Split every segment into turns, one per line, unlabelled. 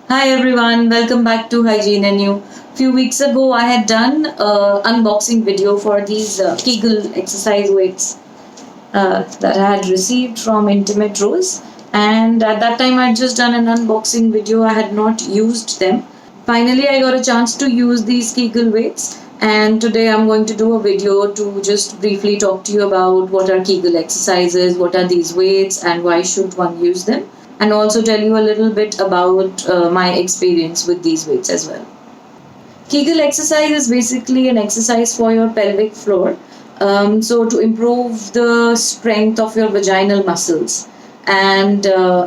Hi everyone, welcome back to Hygiene and You. Few weeks ago I had done an unboxing video for these Kegel exercise weights that I had received from Intimate Rose, and at that time I had just done an unboxing video. I had not used them. Finally I got a chance to use these Kegel weights, and today I'm going to do a video to just briefly talk to you about what are Kegel exercises, what are these weights and why should one use them, and also tell you a little bit about my experience with these weights as well. Kegel exercise is basically an exercise for your pelvic floor. So to improve the strength of your vaginal muscles, and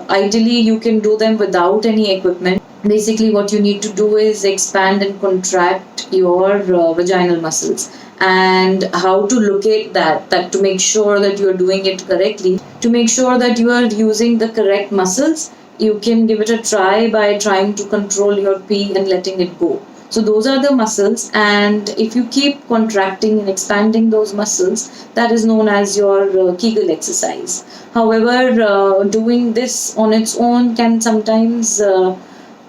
ideally you can do them without any equipment. Basically what you need to do is expand and contract your vaginal muscles, and how to locate that to make sure that you are doing it correctly, to make sure that you are using the correct muscles. You can give it a try by trying to control your pee and letting it go. So those are the muscles, and if you keep contracting and expanding those muscles, that is known as your Kegel exercise. However, doing this on its own can sometimes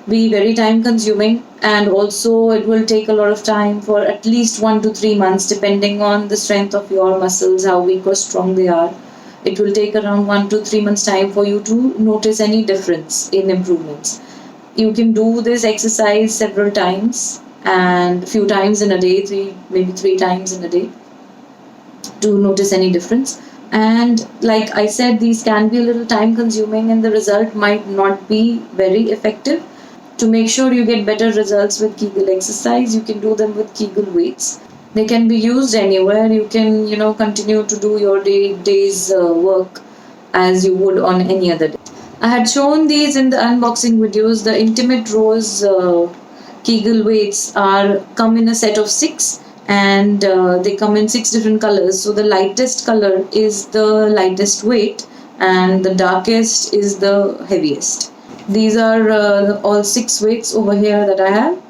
be very time consuming, and also it will take a lot of time, for at least 1 to 3 months depending on the strength of your muscles, how weak or strong they are. It will take around 1 to 3 months time for you to notice any difference in improvements. You can do this exercise several times, and few times in a day, maybe 3 times in a day, to notice any difference. And like I said, these can be a little time consuming and the result might not be very effective. To make sure you get better results with Kegel exercise, you can do them with Kegel weights. They can be used anywhere. You can, continue to do your day's work as you would on any other day. I had shown these in the unboxing videos. The Intimate Rose Kegel weights come in a set of 6, and they come in 6 different colors. So the lightest color is the lightest weight, and the darkest is the heaviest. These are all 6 weights over here that I have,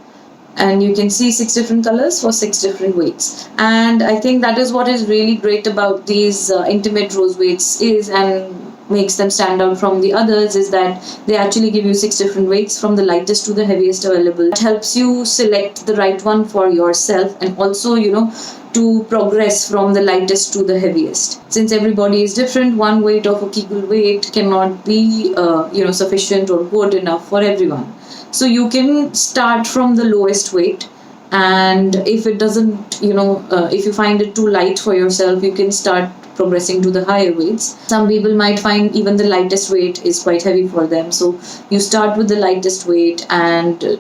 and you can see 6 different colors for 6 different weights. And I think that is what is really great about these Intimate Rose weights and makes them stand out from the others, is that they actually give you 6 different weights from the lightest to the heaviest available. It helps you select the right one for yourself, and also to progress from the lightest to the heaviest. Since everybody is different, one weight of a Kegel weight cannot be sufficient or good enough for everyone. So you can start from the lowest weight, and if it doesn't if you find it too light for yourself, you can start progressing to the higher weights. Some people might find even the lightest weight is quite heavy for them, so you start with the lightest weight and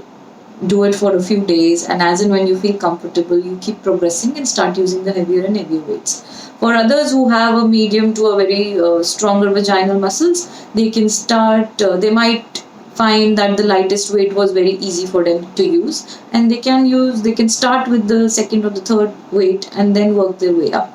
do it for a few days, and as and when you feel comfortable, you keep progressing and start using the heavier and heavier weights. For others who have a medium to a very stronger vaginal muscles, they can start, they might find that the lightest weight was very easy for them to use, and they can start with the second or the third weight and then work their way up.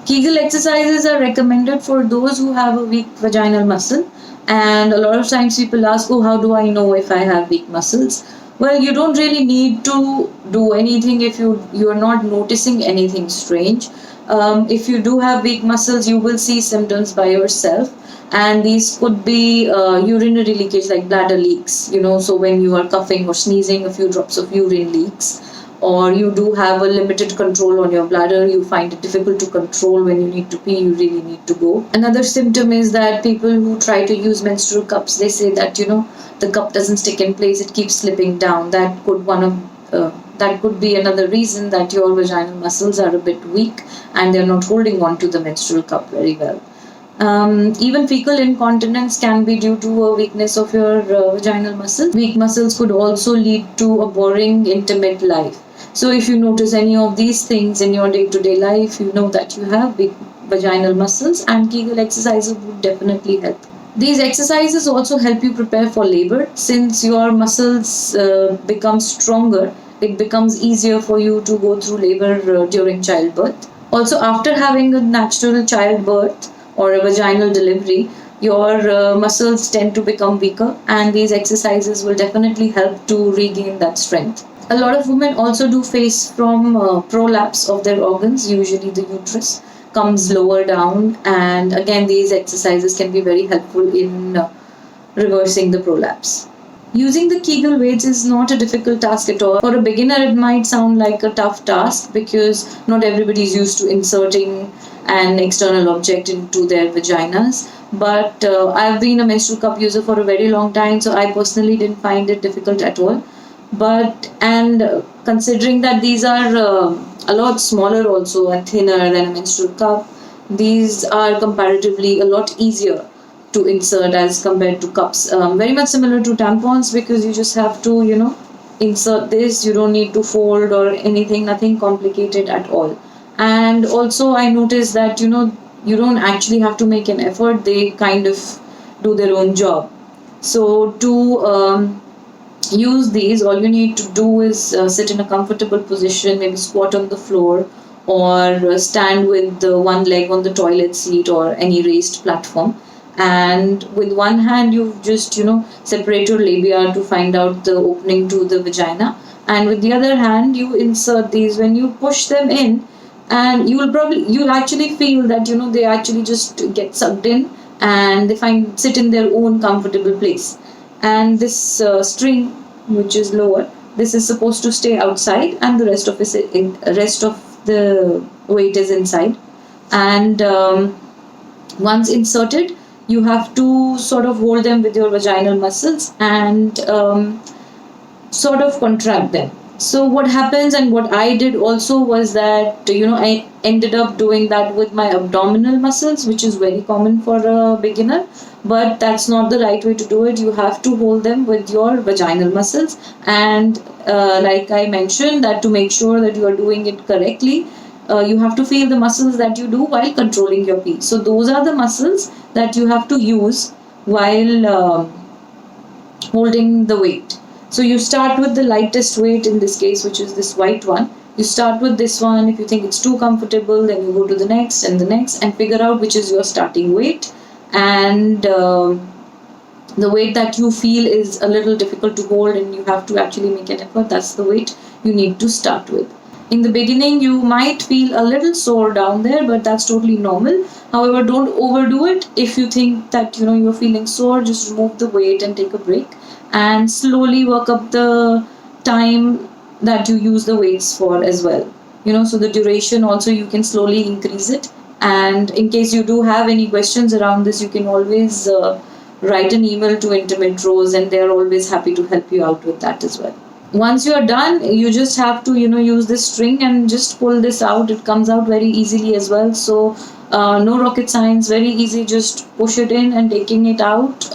Kegel exercises are recommended for those who have a weak vaginal muscle, and a lot of times people ask, how do I know if I have weak muscles? Well, you don't really need to do anything if you are not noticing anything strange. If you do have weak muscles, you will see symptoms by yourself, and these could be urinary leakage, like bladder leaks. So when you are coughing or sneezing, a few drops of urine leaks, or you do have a limited control on your bladder, you find it difficult to control when you need to pee, you really need to go. Another symptom is that people who try to use menstrual cups, they say that the cup doesn't stick in place, it keeps slipping down. That could be another reason that your vaginal muscles are a bit weak and they're not holding on to the menstrual cup very well. Even fecal incontinence can be due to a weakness of your vaginal muscle. Weak muscles could also lead to a boring, intimate life. So if you notice any of these things in your day-to-day life, you know that you have weak vaginal muscles, and Kegel exercises would definitely help. These exercises also help you prepare for labor. Since your muscles become stronger, it becomes easier for you to go through labor during childbirth. Also, after having a natural childbirth or a vaginal delivery, your muscles tend to become weaker, and these exercises will definitely help to regain that strength. A lot of women also do face from prolapse of their organs, usually the uterus comes lower down, and again these exercises can be very helpful in reversing the prolapse. Using the Kegel weights is not a difficult task at all. For a beginner, it might sound like a tough task because not everybody is used to inserting an external object into their vaginas. But I've been a menstrual cup user for a very long time, so I personally didn't find it difficult at all. Considering that these are a lot smaller also and thinner than a menstrual cup, these are comparatively a lot easier to insert as compared to cups. Very much similar to tampons because you just have to, insert this. You don't need to fold or anything, nothing complicated at all. And also I noticed that, you don't actually have to make an effort. They kind of do their own job. So to use these, all you need to do is sit in a comfortable position, maybe squat on the floor or stand with one leg on the toilet seat or any raised platform. And with one hand you just separate your labia to find out the opening to the vagina, and with the other hand you insert these. When you push them in, and you'll actually feel that they actually just get sucked in and they sit in their own comfortable place. And this string, which is lower, this is supposed to stay outside and the rest of the weight is inside. And once inserted, you have to sort of hold them with your vaginal muscles and sort of contract them. So what happens, and what I did also, was that I ended up doing that with my abdominal muscles, which is very common for a beginner, but that's not the right way to do it. You have to hold them with your vaginal muscles, and like I mentioned, that to make sure that you are doing it correctly, you have to feel the muscles that you do while controlling your pee. So those are the muscles that you have to use while holding the weight. So you start with the lightest weight in this case, which is this white one. You start with this one. If you think it's too comfortable, then you go to the next and figure out which is your starting weight. And the weight that you feel is a little difficult to hold and you have to actually make an effort, that's the weight you need to start with. In the beginning, you might feel a little sore down there, but that's totally normal. However, don't overdo it. If you think that you're feeling sore, just remove the weight and take a break, and slowly work up the time that you use the weights for as well. So the duration also, you can slowly increase it. And in case you do have any questions around this, you can always write an email to Intimate Rose, and they're always happy to help you out with that as well. Once you're done, you just have to use this string and just pull this out. It comes out very easily as well. So no rocket science, very easy. Just push it in, and taking it out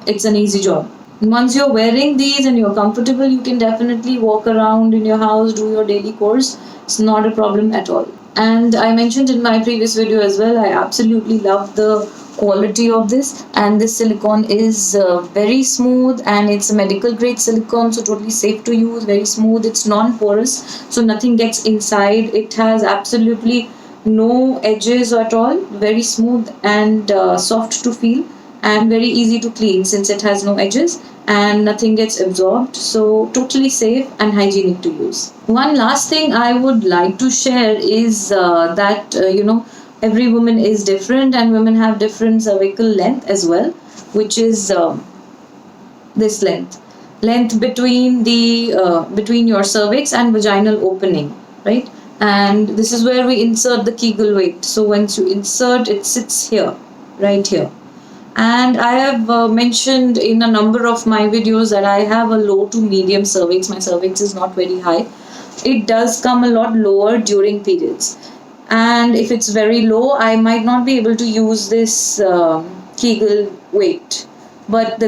it's an easy job. Once you're wearing these and you're comfortable, you can definitely walk around in your house, do your daily chores. It's not a problem at all. And I mentioned in my previous video as well, I absolutely love the quality of this, and this silicone is very smooth, and it's a medical grade silicone, so totally safe to use, very smooth. It's non-porous, so nothing gets inside. It has absolutely no edges at all, very smooth and soft to feel, and very easy to clean since it has no edges and nothing gets absorbed. So totally safe and hygienic to use. One last thing I would like to share is that every woman is different, and women have different cervical length as well, which is this length between your cervix and vaginal opening, right? And this is where we insert the Kegel weight. So once you insert, it sits here, right here. And I have mentioned in a number of my videos that I have a low to medium cervix. My cervix is not very high. It does come a lot lower during periods. And if it's very low, I might not be able to use this Kegel weight. But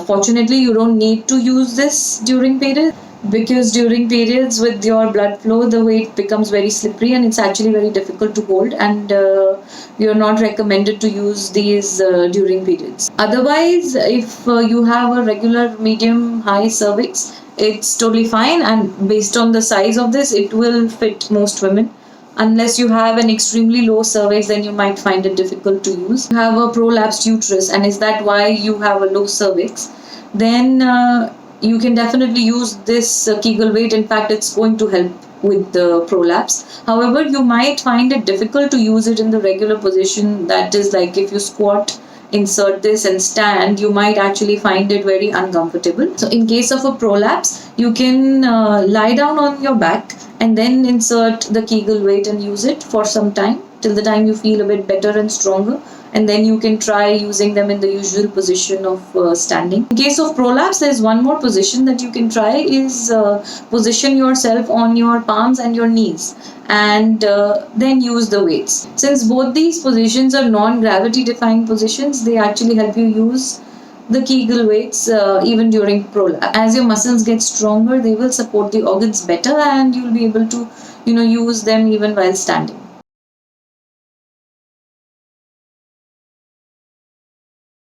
fortunately, you don't need to use this during periods, because during periods with your blood flow, the weight becomes very slippery and it's actually very difficult to hold, and you're not recommended to use these during periods. Otherwise, if you have a regular medium high cervix, it's totally fine, and based on the size of this, it will fit most women. Unless you have an extremely low cervix, then you might find it difficult to use. You have a prolapsed uterus, and is that why you have a low cervix? Then you can definitely use this Kegel weight. In fact, it's going to help with the prolapse. However, you might find it difficult to use it in the regular position. That is, like if you squat insert this and stand, you might actually find it very uncomfortable. So in case of a prolapse, you can lie down on your back and then insert the Kegel weight and use it for some time till the time you feel a bit better and stronger, and then you can try using them in the usual position of standing. In case of prolapse, there's one more position that you can try is position yourself on your palms and your knees and then use the weights. Since both these positions are non-gravity defying positions, they actually help you use the Kegel weights even during prolapse. As your muscles get stronger, they will support the organs better and you'll be able to use them even while standing.